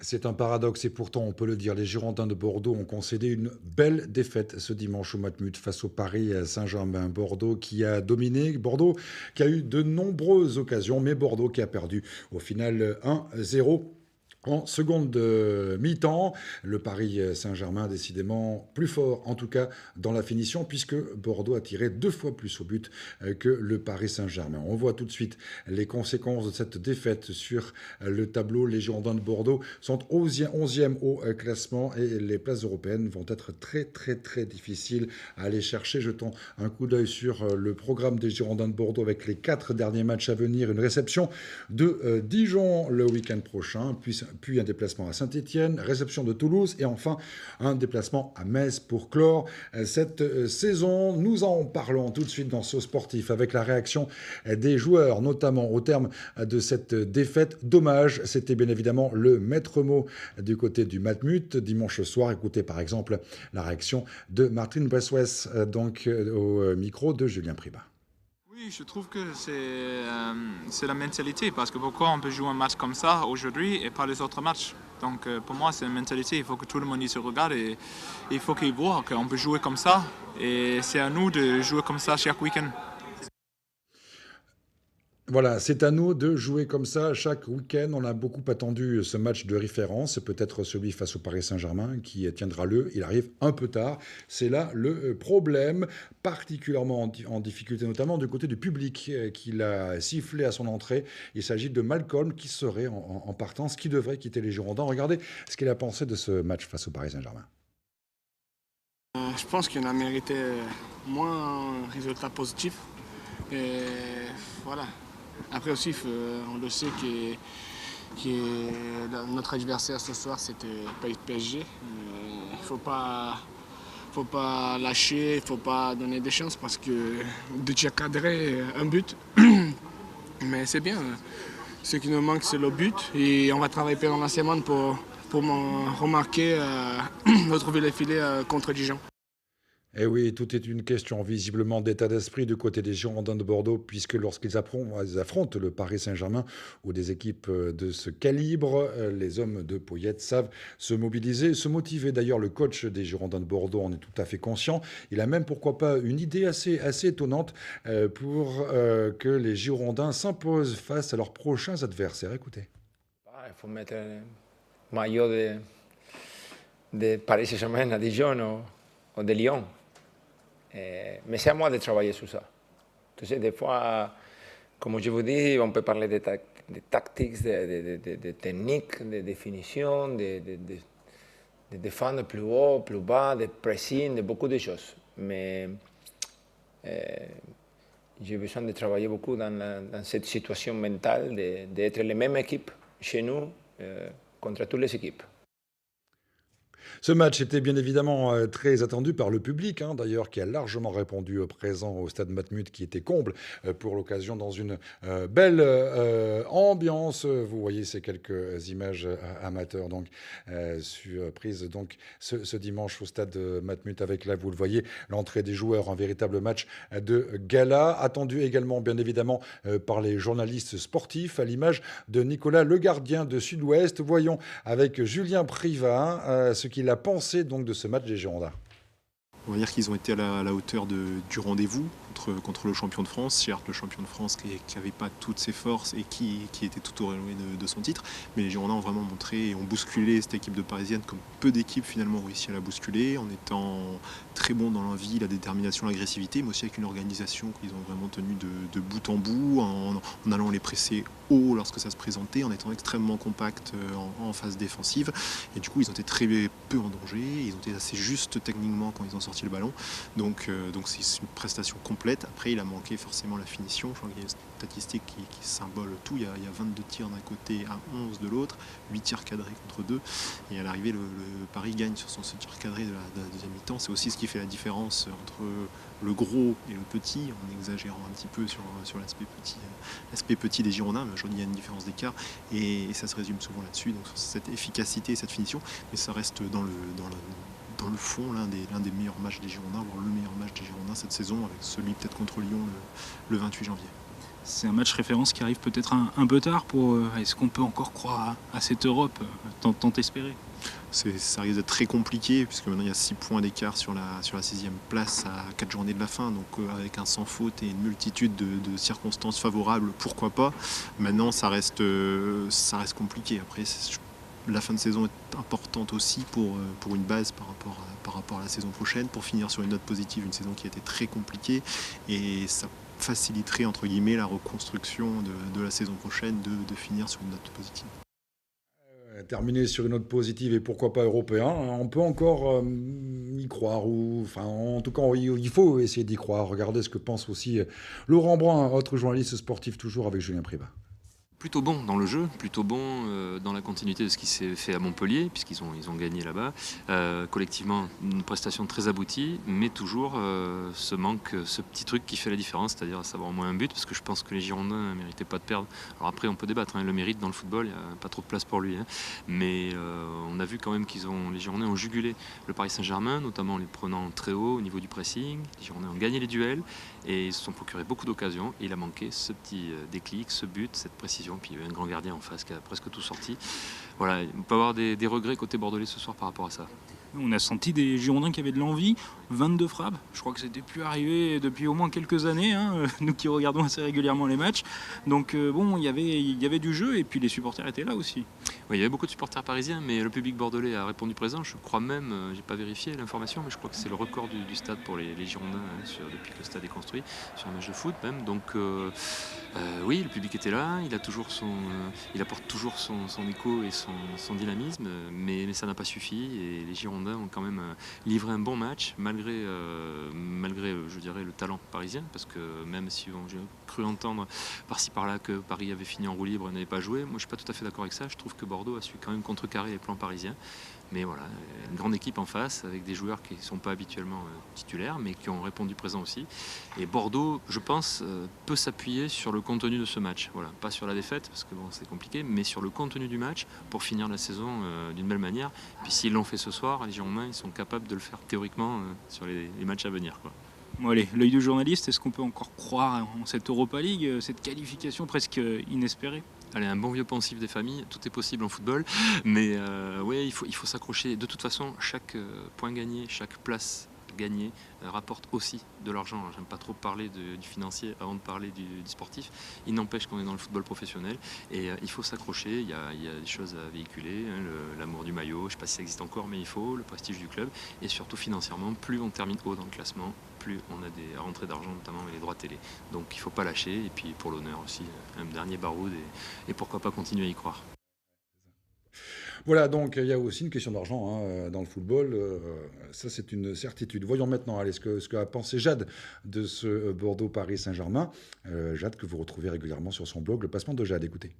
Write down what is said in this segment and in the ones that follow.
C'est un paradoxe et pourtant on peut le dire, les Girondins de Bordeaux ont concédé une belle défaite ce dimanche au Matmut face au Paris Saint-Germain. Bordeaux qui a dominé, Bordeaux qui a eu de nombreuses occasions, mais Bordeaux qui a perdu au final 1-0. En seconde mi-temps, le Paris Saint-Germain décidément plus fort, en tout cas dans la finition, puisque Bordeaux a tiré 2 fois plus au but que le Paris Saint-Germain. On voit tout de suite les conséquences de cette défaite sur le tableau. Les Girondins de Bordeaux sont 11e au classement et les places européennes vont être très très très difficiles à aller chercher. Jetons un coup d'œil sur le programme des Girondins de Bordeaux avec les 4 derniers matchs à venir. Une réception de Dijon le week-end prochain, puis un déplacement à Saint-Étienne, réception de Toulouse et enfin un déplacement à Metz pour clore cette saison. Nous en parlons tout de suite dans ce sportif avec la réaction des joueurs, notamment au terme de cette défaite. Dommage, c'était bien évidemment le maître mot du côté du Matmut dimanche soir. Écoutez par exemple la réaction de Martin Bressouès, donc au micro de Julien Privat. Oui, je trouve que c'est la mentalité, parce que pourquoi on peut jouer un match comme ça aujourd'hui et pas les autres matchs. Donc pour moi, c'est une mentalité, il faut que tout le monde y se regarde et il faut qu'ils voient qu'on peut jouer comme ça. Et c'est à nous de jouer comme ça chaque week-end. Voilà, c'est à nous de jouer comme ça chaque week-end. On a beaucoup attendu ce match de référence, peut-être celui face au Paris Saint-Germain qui tiendra lieu. Il arrive un peu tard. C'est là le problème, particulièrement en difficulté, notamment du côté du public qui l'a sifflé à son entrée. Il s'agit de Malcolm qui serait en partance, qui devrait quitter les Girondins. Regardez ce qu'il a pensé de ce match face au Paris Saint-Germain. Je pense qu'on a mérité moins un résultat positif. Et voilà. Après aussi, on le sait que notre adversaire ce soir, c'était PSG. Il ne faut pas lâcher, il ne faut pas donner des chances parce que de cadrer un but. Mais c'est bien. Ce qui nous manque, c'est le but. Et on va travailler pendant la semaine pour remarquer notre filet contre Dijon. Eh oui, tout est une question visiblement d'état d'esprit du côté des Girondins de Bordeaux, puisque lorsqu'ils affrontent le Paris Saint-Germain ou des équipes de ce calibre, les hommes de Poyet savent se mobiliser, se motiver. D'ailleurs, le coach des Girondins de Bordeaux en est tout à fait conscient. Il a même, pourquoi pas, une idée assez étonnante pour que les Girondins s'imposent face à leurs prochains adversaires. Écoutez. Il faut mettre le maillot de Paris Saint-Germain à Dijon ou de Lyon. Mais c'est à moi de travailler sur ça. Tu sais, des fois, comme je vous dis, on peut parler de tactiques, de techniques, de définition, de défendre plus haut, plus bas, de pressing, de beaucoup de choses. Mais j'ai besoin de travailler beaucoup dans cette situation mentale, d'être la même équipe chez nous contre toutes les équipes. Ce match était bien évidemment très attendu par le public, hein, d'ailleurs, qui a largement répondu présent au stade Matmut, qui était comble pour l'occasion dans une belle ambiance. Vous voyez ces quelques images amateurs donc prises donc ce dimanche au stade Matmut avec là, vous le voyez, l'entrée des joueurs, un véritable match de gala, attendu également bien évidemment par les journalistes sportifs, à l'image de Nicolas Le Gardien de Sud-Ouest. Voyons avec Julien Privat ce qu'il a pensé donc de ce match des Girondins. On va dire qu'ils ont été à la hauteur du rendez-vous contre le champion de France. Certes, le champion de France qui n'avait pas toutes ses forces et qui était tout au relevé de son titre. Mais les Girondins ont vraiment montré et ont bousculé cette équipe de Parisienne comme peu d'équipes finalement ont réussi à la bousculer en étant très bons dans l'envie, la détermination, l'agressivité, mais aussi avec une organisation qu'ils ont vraiment tenue de bout en bout, en allant les presser haut lorsque ça se présentait, en étant extrêmement compact en phase défensive. Et du coup, ils ont été très peu en danger, ils ont été assez justes techniquement quand ils ont sorti le ballon. Donc c'est une prestation complète. Après, il a manqué forcément la finition. Je crois qu'il y a une statistique qui symbole tout. Il y a 22 tirs d'un côté à 11 de l'autre, 8 tirs cadrés contre 2. Et à l'arrivée, le Paris gagne sur son tir cadré de la deuxième mi-temps. C'est aussi ce qui fait la différence entre le gros et le petit, en exagérant un petit peu sur l'aspect petit des Girondins. Mais aujourd'hui, il y a une différence d'écart et ça se résume souvent là-dessus. Donc sur cette efficacité, cette finition. Mais ça reste dans le fond, l'un des meilleurs matchs des Girondins, voire le meilleur match des Girondins cette saison, avec celui peut-être contre Lyon le 28 janvier. C'est un match référence qui arrive peut-être un peu tard pour. Est-ce qu'on peut encore croire à cette Europe tant espérée? Ça risque d'être très compliqué puisque maintenant il y a 6 points d'écart sur la 6e place à 4 journées de la fin. Donc avec un sans faute et une multitude de circonstances favorables, pourquoi pas. Maintenant ça reste compliqué. Après la fin de saison est importante aussi pour une base par rapport à la saison prochaine, pour finir sur une note positive, une saison qui a été très compliquée, et ça faciliterait entre guillemets la reconstruction de la saison prochaine de finir sur une note positive. Terminer sur une note positive et pourquoi pas européen, on peut encore y croire, en tout cas il faut essayer d'y croire. Regardez ce que pense aussi Laurent Brun, autre journaliste sportif, toujours avec Julien Privat. Plutôt bon dans le jeu, plutôt bon dans la continuité de ce qui s'est fait à Montpellier, puisqu'ils ont gagné là-bas. Collectivement, une prestation très aboutie, mais toujours ce manque, ce petit truc qui fait la différence, c'est-à-dire à savoir au moins un but, parce que je pense que les Girondins ne méritaient pas de perdre. Alors après, on peut débattre, le mérite dans le football, il n'y a pas trop de place pour lui. Mais on a vu quand même les Girondins ont jugulé le Paris Saint-Germain, notamment en les prenant très haut au niveau du pressing. Les Girondins ont gagné les duels et ils se sont procurés beaucoup d'occasions. Et il a manqué ce petit déclic, ce but, cette précision. Puis il y avait un grand gardien en face qui a presque tout sorti. Voilà, on peut avoir des regrets côté bordelais ce soir par rapport à ça. On a senti des Girondins qui avaient de l'envie, 22 frappes. Je crois que c'était plus arrivé depuis au moins quelques années, nous qui regardons assez régulièrement les matchs. Donc bon, il y avait du jeu et puis les supporters étaient là aussi. Oui, il y avait beaucoup de supporters parisiens, mais le public bordelais a répondu présent. Je crois même, j'ai pas vérifié l'information, mais je crois que c'est le record du stade pour les Girondins depuis que le stade est construit, sur un match de foot même. Donc oui, le public était là, il apporte toujours son écho et son dynamisme, mais ça n'a pas suffi et les Girondins ont quand même livré un bon match malgré je dirais le talent parisien, parce que même si j'ai cru entendre par-ci par-là que Paris avait fini en roue libre et n'avait pas joué, moi je suis pas tout à fait d'accord avec ça. Je trouve que Bordeaux a su quand même contrecarrer les plans parisiens. Mais voilà, une grande équipe en face, avec des joueurs qui ne sont pas habituellement titulaires, mais qui ont répondu présent aussi. Et Bordeaux, je pense, peut s'appuyer sur le contenu de ce match. Voilà, pas sur la défaite, parce que bon, c'est compliqué, mais sur le contenu du match pour finir la saison d'une belle manière. Puis s'ils l'ont fait ce soir, les Girondins, ils sont capables de le faire théoriquement sur les matchs à venir, quoi. Bon, allez, l'œil du journaliste, est-ce qu'on peut encore croire en cette Europa League, cette qualification presque inespérée? Allez, un bon vieux pensif des familles, tout est possible en football, mais ouais, il faut s'accrocher. De toute façon, chaque point gagné, chaque place gagnée rapporte aussi de l'argent. J'aime pas trop parler du financier avant de parler du sportif. Il n'empêche qu'on est dans le football professionnel et il faut s'accrocher. Il y a des choses à véhiculer, l'amour du maillot, je ne sais pas si ça existe encore, mais il faut, le prestige du club et surtout financièrement, plus on termine haut dans le classement, plus on a des rentrées d'argent, notamment avec les droits télé. Donc il ne faut pas lâcher et puis pour l'honneur aussi, un dernier baroud et pourquoi pas continuer à y croire. Voilà, donc il y a aussi une question d'argent dans le football. Ça, c'est une certitude. Voyons maintenant ce qu'a pensé Jade de ce Bordeaux-Paris Saint-Germain. Jade, que vous retrouvez régulièrement sur son blog, Le Passement de Jade. Écoutez.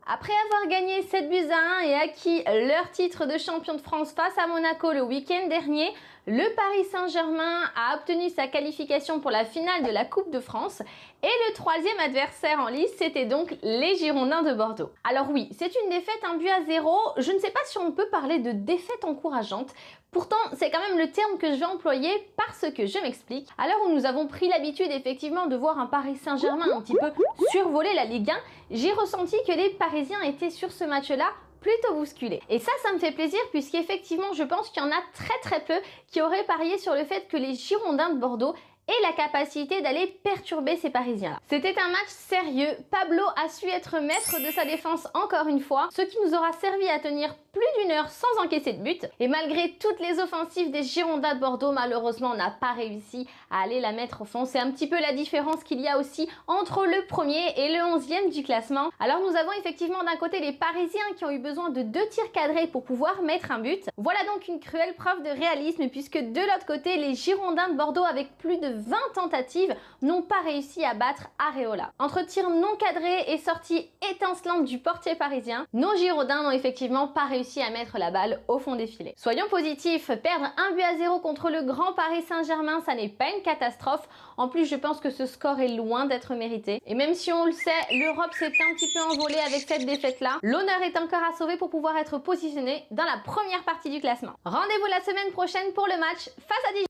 Après avoir gagné 7-1 et acquis leur titre de champion de France face à Monaco le week-end dernier, le Paris Saint-Germain a obtenu sa qualification pour la finale de la Coupe de France et le troisième adversaire en lice, c'était donc les Girondins de Bordeaux. Alors oui, c'est une défaite 1-0. Je ne sais pas si on peut parler de défaite encourageante. Pourtant, c'est quand même le terme que je vais employer parce que je m'explique. À l'heure où nous avons pris l'habitude effectivement de voir un Paris Saint-Germain un petit peu survoler la Ligue 1, j'ai ressenti que les Parisiens étaient sur ce match-là plutôt bousculés. Et ça me fait plaisir puisqu'effectivement, je pense qu'il y en a très peu qui auraient parié sur le fait que les Girondins de Bordeaux aient la capacité d'aller perturber ces Parisiens-là. C'était un match sérieux. Pablo a su être maître de sa défense encore une fois, ce qui nous aura servi à tenir plus d'une heure sans encaisser de but. Et malgré toutes les offensives des Girondins de Bordeaux, malheureusement, on n'a pas réussi à aller la mettre au fond. C'est un petit peu la différence qu'il y a aussi entre le premier et le 11e du classement. Alors nous avons effectivement d'un côté les Parisiens qui ont eu besoin de 2 tirs cadrés pour pouvoir mettre un but. Voilà donc une cruelle preuve de réalisme puisque de l'autre côté, les Girondins de Bordeaux avec plus de 20 tentatives n'ont pas réussi à battre Areola. Entre tirs non cadrés et sorties étincelantes du portier parisien, nos Girondins n'ont effectivement pas réussi à mettre la balle au fond des filets. Soyons positifs, perdre 1-0 contre le grand Paris Saint-Germain, ça n'est pas une catastrophe. En plus, je pense que ce score est loin d'être mérité. Et même si on le sait, l'Europe s'est un petit peu envolée avec cette défaite-là, l'honneur est encore à sauver pour pouvoir être positionné dans la première partie du classement. Rendez-vous la semaine prochaine pour le match face à Dijon.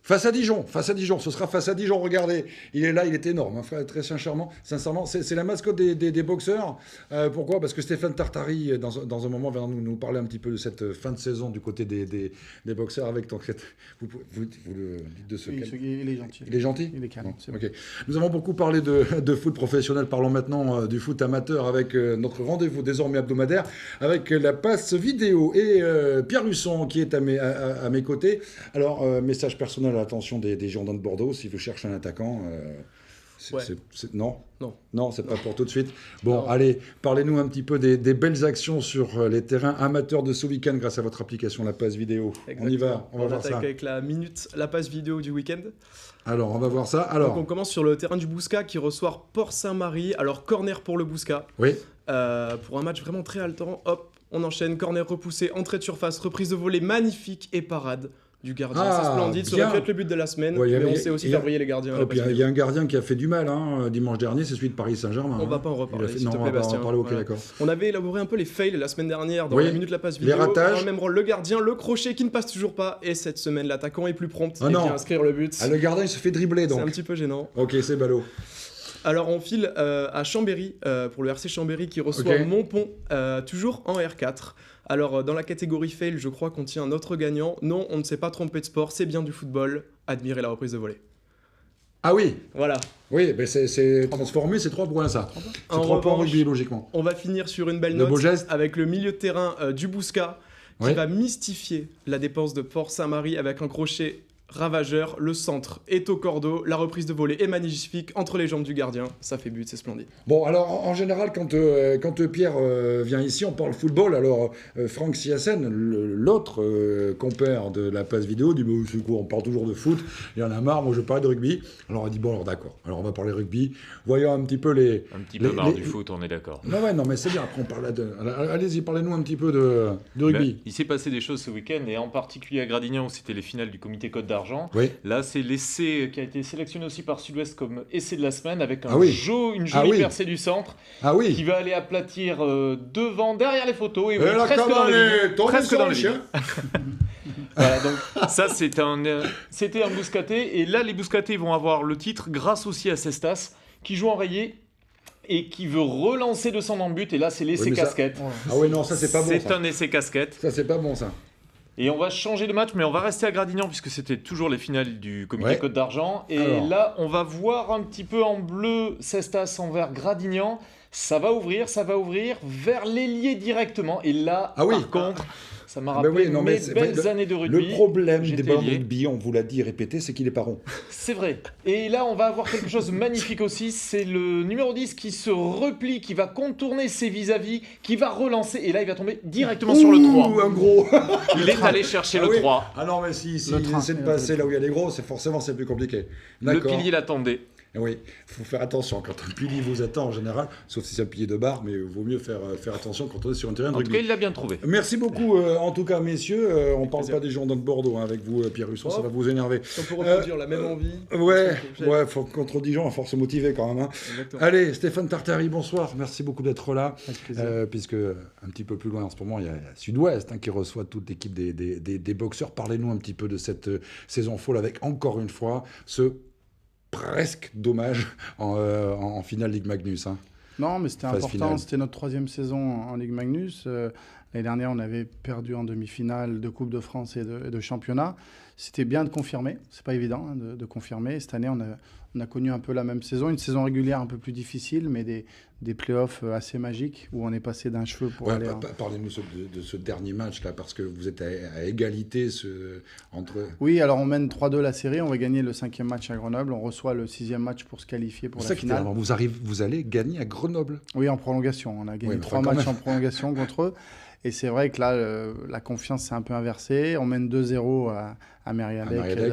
Face à Dijon, ce sera face à Dijon, regardez, il est là, il est énorme, hein, très sincèrement, c'est la mascotte des boxeurs. Pourquoi? Parce que Stéphane Tartari, dans un moment, va nous parler un petit peu de cette fin de saison du côté des boxeurs avec vous le dites de ce Oui, il est gentil. Il est gentil? Il est calme, c'est bon. Ok. Nous avons beaucoup parlé de foot professionnel, parlons maintenant du foot amateur avec notre rendez-vous désormais hebdomadaire avec la passe vidéo et Pierre Husson qui est à mes côtés. Alors, message personnel à l'attention des Girondins de Bordeaux, si vous cherchez un attaquant, non, c'est pas pour tout de suite. Bon, allez, parlez-nous un petit peu des belles actions sur les terrains amateurs de ce week-end grâce à votre application, la passe vidéo. Exactement. On y va, on va voir ça. avec la passe vidéo du week-end. Alors, on va voir ça. Alors, donc on commence sur le terrain du Bouscat qui reçoit Port-Saint-Marie. Alors, corner pour le Bouscat. Oui. Pour un match vraiment très haletant. Hop, on enchaîne, corner repoussé, entrée de surface, reprise de volée magnifique et parade du gardien. C'est splendide, ça aurait pu être le but de la semaine, mais on sait aussi faire briller les gardiens. Il y a un gardien qui a fait du mal dimanche dernier, c'est celui de Paris Saint-Germain. On va pas en reparler, s'il te plaît, on Bastien. va en parler, d'accord. On avait élaboré un peu les fails la semaine dernière dans la minute de la passe vidéo. Les ratages. Dans le même rôle, le gardien, le crochet qui ne passe toujours pas, et cette semaine, l'attaquant est plus prompt et vient inscrire le but. Le gardien, il se fait dribbler, donc. C'est un petit peu gênant. Ok, c'est ballot. Alors on file à Chambéry, pour le RC Chambéry qui reçoit Montpont, toujours en R4. Alors dans la catégorie fail, je crois qu'on tient notre gagnant. Non, on ne s'est pas trompé de sport, c'est bien du football. Admirez la reprise de volée. Ah oui. Voilà. Oui, mais c'est transformé, c'est 3 points ça. C'est 3 points en rugby, logiquement. On va finir sur une belle note avec le milieu de terrain du Bouscat qui va mystifier la dépense de Port-Saint-Marie avec un crochet ravageur, le centre est au cordeau, la reprise de volée est magnifique entre les jambes du gardien, ça fait but, c'est splendide. Bon, alors en général, quand Pierre vient ici, on parle football, alors Franck Siassen, l'autre compère de la passe vidéo, dit « c'est quoi, on parle toujours de foot, il y en a marre, moi je parle de rugby ». Alors on dit « bon, alors d'accord, alors on va parler rugby, voyons un petit peu les... » Un petit peu marre du foot, on est d'accord. Non mais c'est bien, après on parle de... Allez-y, parlez-nous un petit peu de rugby. Il s'est passé des choses ce week-end, et en particulier à Gradignan, où c'était les finales du comité Côte d'Argent. Oui. Là, c'est l'essai qui a été sélectionné aussi par Sud-Ouest comme essai de la semaine, avec une jolie percée du centre qui va aller aplatir derrière les photos et presque dans les lignes. Voilà, donc ça c'était un Bouscaté, et là les Bouscatés vont avoir le titre grâce aussi à Cestas qui joue en rayé et qui veut relancer de son but, et là c'est l'essai casquette. Ah oui, non, ça c'est pas bon. C'est un essai casquette. Ça c'est pas bon ça. Et on va changer de match, mais on va rester à Gradignan puisque c'était toujours les finales du comité Côte d'Argent. Et là, on va voir un petit peu en bleu Cestas envers Gradignan. Ça va ouvrir vers l'ailier directement. Et là, par contre, ça m'a rappelé mes belles années de rugby. Le problème des ballons de rugby, on vous l'a dit et répété, c'est qu'il est pas rond. C'est vrai. Et là, on va avoir quelque chose de magnifique aussi. C'est le numéro 10 qui se replie, qui va contourner ses vis-à-vis, qui va relancer. Et là, il va tomber directement sur le 3. Un gros. Il est allé chercher le 3. Ah non, mais si il essaie de passer là où il y a des gros, c'est plus compliqué. Le pilier l'attendait. Oui, il faut faire attention quand un pilier vous attend en général, sauf si c'est un pilier de barre, mais il vaut mieux faire attention quand on est sur un terrain de rugby. En tout cas, il l'a bien trouvé. Merci beaucoup, en tout cas, messieurs. On ne parle pas des Girondins de Bordeaux avec vous, Pierre Husson, ça va vous énerver. On peut reproduire la même envie. Contre Dijon, à force se motiver quand même. Allez, Stéphane Tartari, bonsoir. Merci beaucoup d'être là. Puisque un petit peu plus loin en ce moment, il y a Sud-Ouest qui reçoit toute l'équipe des boxeurs. Parlez-nous un petit peu de cette saison folle avec, encore une fois, ce presque dommage en finale Ligue Magnus. Non, mais c'était important. C'était notre 3e saison en Ligue Magnus. L'année dernière, on avait perdu en demi-finale de Coupe de France et de championnat. C'était bien de confirmer. C'est pas évident de confirmer. Cette année, on a connu un peu la même saison. Une saison régulière un peu plus difficile, mais des playoffs assez magiques où on est passé d'un cheveu pour aller... Parlez-nous de ce dernier match, là, parce que vous êtes à égalité entre... Oui, alors on mène 3-2 la série. On va gagner le 5e match à Grenoble. On reçoit le 6e match pour se qualifier pour la finale. Vous allez gagner à Grenoble. Oui, en prolongation. On a gagné 3 matchs en prolongation contre eux. Et c'est vrai que là, la confiance s'est un peu inversée. On mène 2-0 à Mériadec,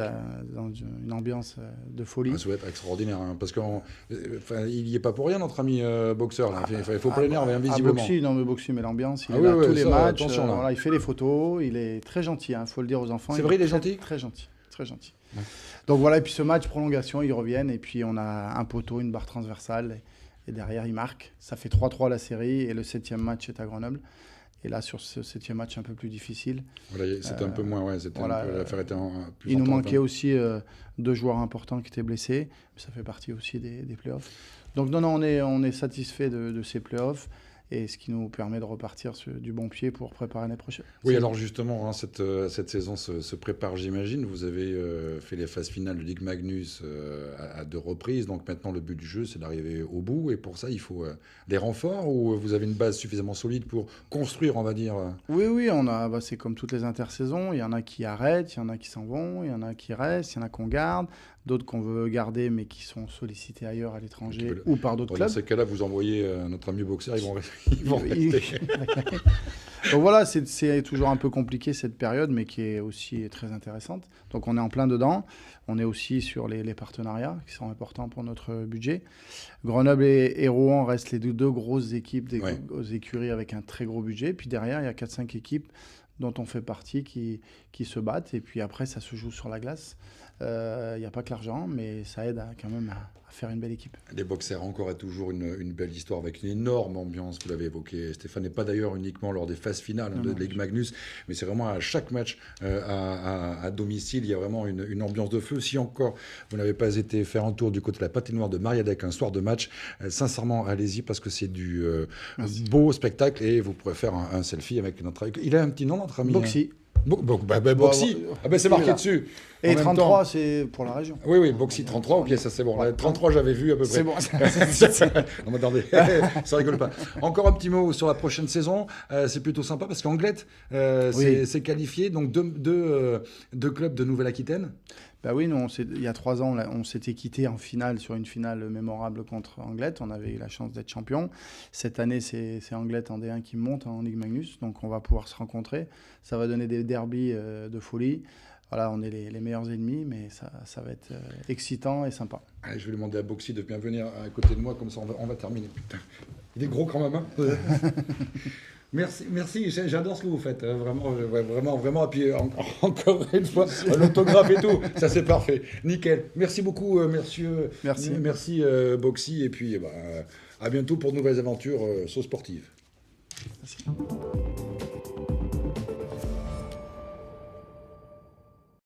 dans une ambiance de folie. Ça va être extraordinaire, parce qu'il n'y est pas pour rien, notre ami boxeur. Il ne faut pas l'énerver, invisiblement. Boxy, mais l'ambiance, il est là tous les matchs. Attention, il fait les photos, il est très gentil, il faut le dire aux enfants. C'est vrai, il est gentil ? Très gentil, très gentil. Ouais. Donc voilà, et puis ce match, prolongation, ils reviennent, et puis on a un poteau, une barre transversale, et derrière, ils marquent. Ça fait 3-3 la série, et le 7e match est à Grenoble. Et là, sur ce 7e match un peu plus difficile. Voilà, c'était un peu moins, ouais, l'affaire était plus il nous manquait aussi 2 joueurs importants qui étaient blessés. Ça fait partie aussi des playoffs. Donc non, on est satisfait de ces playoffs. Et ce qui nous permet de repartir du bon pied pour préparer l'année prochaine. Oui, alors justement, cette saison se prépare, j'imagine. Vous avez fait les phases finales de Ligue Magnus à 2 reprises. Donc maintenant, le but du jeu, c'est d'arriver au bout. Et pour ça, il faut des renforts ou vous avez une base suffisamment solide pour construire, on va dire Oui, c'est comme toutes les intersaisons. Il y en a qui arrêtent, il y en a qui s'en vont, il y en a qui restent, il y en a qu'on garde. D'autres qu'on veut garder, mais qui sont sollicités ailleurs à l'étranger ou par d'autres clubs. Dans ces cas-là, vous envoyez notre ami boxeur, ils vont rester. Donc voilà, c'est toujours un peu compliqué cette période, mais qui est aussi très intéressante. Donc on est en plein dedans. On est aussi sur les partenariats qui sont importants pour notre budget. Grenoble et Rouen restent les deux grosses équipes, des grosses écuries avec un très gros budget. Puis derrière, il y a 4-5 équipes dont on fait partie qui se battent. Et puis après, ça se joue sur la glace. Il n'y a pas que l'argent, mais ça aide quand même à faire une belle équipe. Les boxers encore et toujours une belle histoire avec une énorme ambiance, vous l'avez évoqué Stéphane, et pas d'ailleurs uniquement lors des phases finales de Ligue Magnus, mais c'est vraiment à chaque match à domicile, il y a vraiment une ambiance de feu. Si encore vous n'avez pas été faire un tour du côté de la patinoire de Mariadec un soir de match, sincèrement allez-y parce que c'est du beau spectacle et vous pourrez faire un selfie avec notre ami. Il a un petit nom notre ami Boxy. Boxy, c'est marqué dessus. Et 33, c'est pour la région. Oui, Boxy 33, ok, ça c'est bon. 33, j'avais vu à peu près. C'est bon. Non, mais attendez, ça rigole pas. Encore un petit mot sur la prochaine saison. C'est plutôt sympa parce qu'Anglette c'est qualifié, donc deux clubs de Nouvelle-Aquitaine. Bah oui, nous, il y a 3 ans, on s'était quitté en finale sur une finale mémorable contre Anglette. On avait eu la chance d'être champion. Cette année, c'est Anglette en D1 qui monte en Ligue Magnus, donc on va pouvoir se rencontrer. Ça va donner des derbies de folie. Voilà, on est les meilleurs ennemis, mais ça va être excitant et sympa. Allez, je vais demander à Boxy de bien venir à côté de moi, comme ça on va terminer. Putain, il est gros quand même, hein. Merci, j'adore ce que vous faites, vraiment, et puis encore une fois, l'autographe et tout, ça c'est parfait, nickel. Merci beaucoup, merci Boxy, et puis à bientôt pour de nouvelles aventures sportives. Merci.